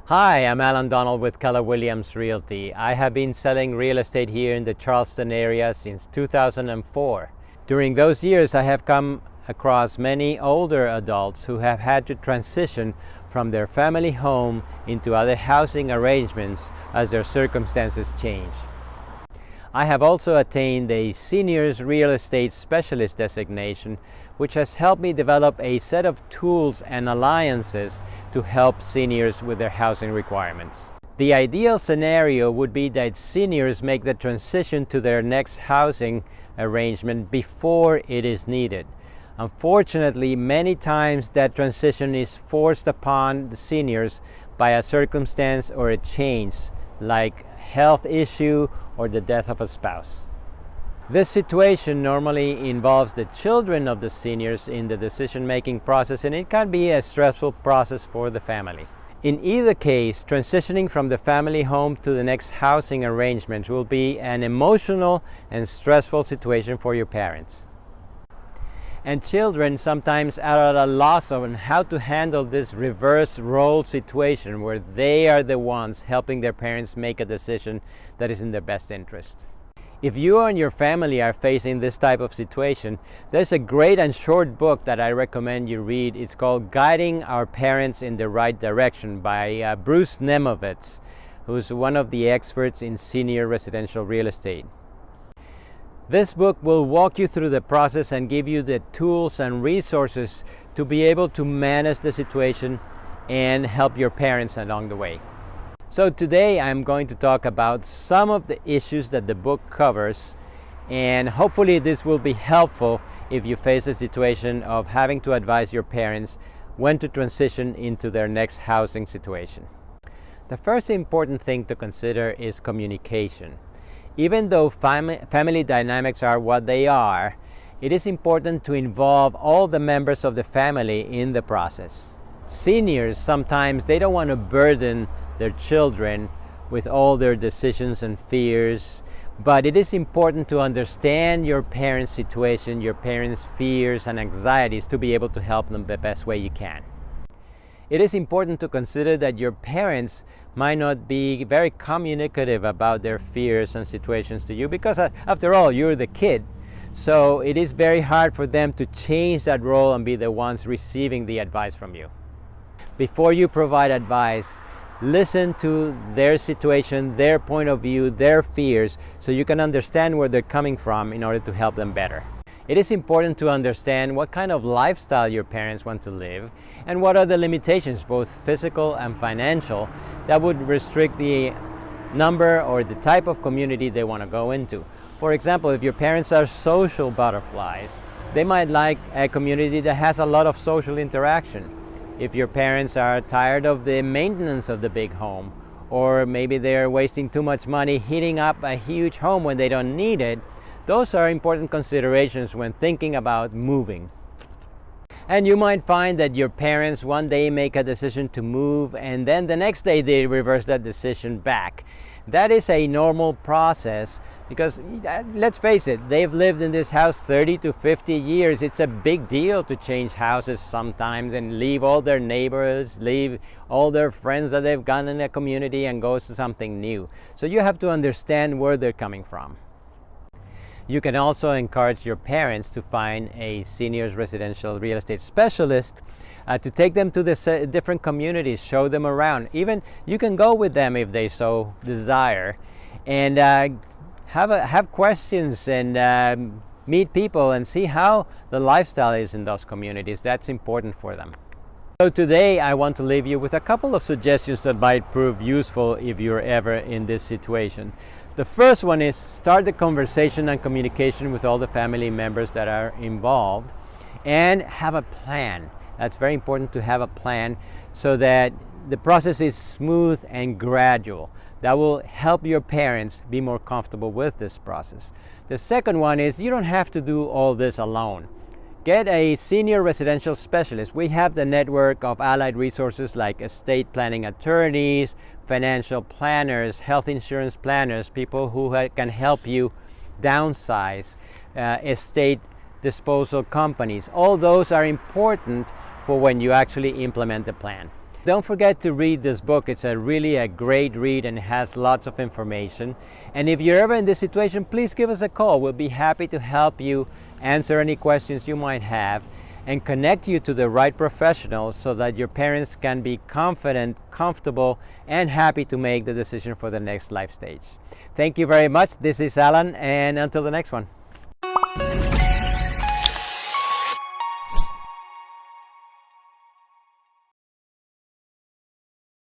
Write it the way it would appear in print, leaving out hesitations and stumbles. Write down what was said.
Hi, I'm Alan Donald with Keller Williams Realty. I have been selling real estate here in the Charleston area since 2004. During those years, I have come across many older adults who have had to transition from their family home into other housing arrangements as their circumstances change. I have also attained a Seniors Real Estate Specialist designation, which has helped me develop a set of tools and alliances to help seniors with their housing requirements. The ideal scenario would be that seniors make the transition to their next housing arrangement before it is needed. Unfortunately, many times that transition is forced upon the seniors by a circumstance or a change, like health issue or the death of a spouse. This situation normally involves the children of the seniors in the decision-making process, and it can be a stressful process for the family. In either case, transitioning from the family home to the next housing arrangement will be an emotional and stressful situation for your parents. And children sometimes are at a loss on how to handle this reverse role situation where they are the ones helping their parents make a decision that is in their best interest. If you and your family are facing this type of situation, there's a great and short book that I recommend you read. It's called Guiding Our Parents in the Right Direction by Bruce Nemovitz, who's one of the experts in senior residential real estate. This book will walk you through the process and give you the tools and resources to be able to manage the situation and help your parents along the way. So today I'm going to talk about some of the issues that the book covers, and hopefully this will be helpful if you face a situation of having to advise your parents when to transition into their next housing situation. The first important thing to consider is communication. Even though family dynamics are what they are, it is important to involve all the members of the family in the process. Seniors, sometimes they don't want to burden their children with all their decisions and fears, but it is important to understand your parents' situation, your parents' fears and anxieties, to be able to help them the best way you can. It is important to consider that your parents might not be very communicative about their fears and situations to you because after all, you're the kid. So it is very hard for them to change that role and be the ones receiving the advice from you. Before you provide advice, listen to their situation, their point of view, their fears, so you can understand where they're coming from in order to help them better. It is important to understand what kind of lifestyle your parents want to live and what are the limitations, both physical and financial, that would restrict the number or the type of community they want to go into. For example, if your parents are social butterflies, they might like a community that has a lot of social interaction. If your parents are tired of the maintenance of the big home, or maybe they're wasting too much money heating up a huge home when they don't need it, those are important considerations when thinking about moving. And you might find that your parents one day make a decision to move and then the next day they reverse that decision back. That is a normal process because, let's face it, they've lived in this house 30 to 50 years. It's a big deal to change houses sometimes and leave all their neighbors, leave all their friends that they've gotten in a community and go to something new. So you have to understand where they're coming from. You can also encourage your parents to find a seniors residential real estate specialist to take them to the different communities, show them around. Even you can go with them if they so desire, and have questions and meet people and see how the lifestyle is in those communities. That's important for them. So today I want to leave you with a couple of suggestions that might prove useful if you're ever in this situation. The first one is start the conversation and communication with all the family members that are involved and have a plan. That's very important to have a plan so that the process is smooth and gradual. That will help your parents be more comfortable with this process. The second one is you don't have to do all this alone. Get a senior residential specialist. We have the network of allied resources like estate planning attorneys, financial planners, health insurance planners, people who can help you downsize, estate disposal companies. All those are important for when you actually implement the plan. Don't forget to read this book. It's really a great read and has lots of information. And if you're ever in this situation, please give us a call. We'll be happy to help you answer any questions you might have and connect you to the right professionals so that your parents can be confident, comfortable, and happy to make the decision for the next life stage. Thank you very much. This is Alan, and until the next one.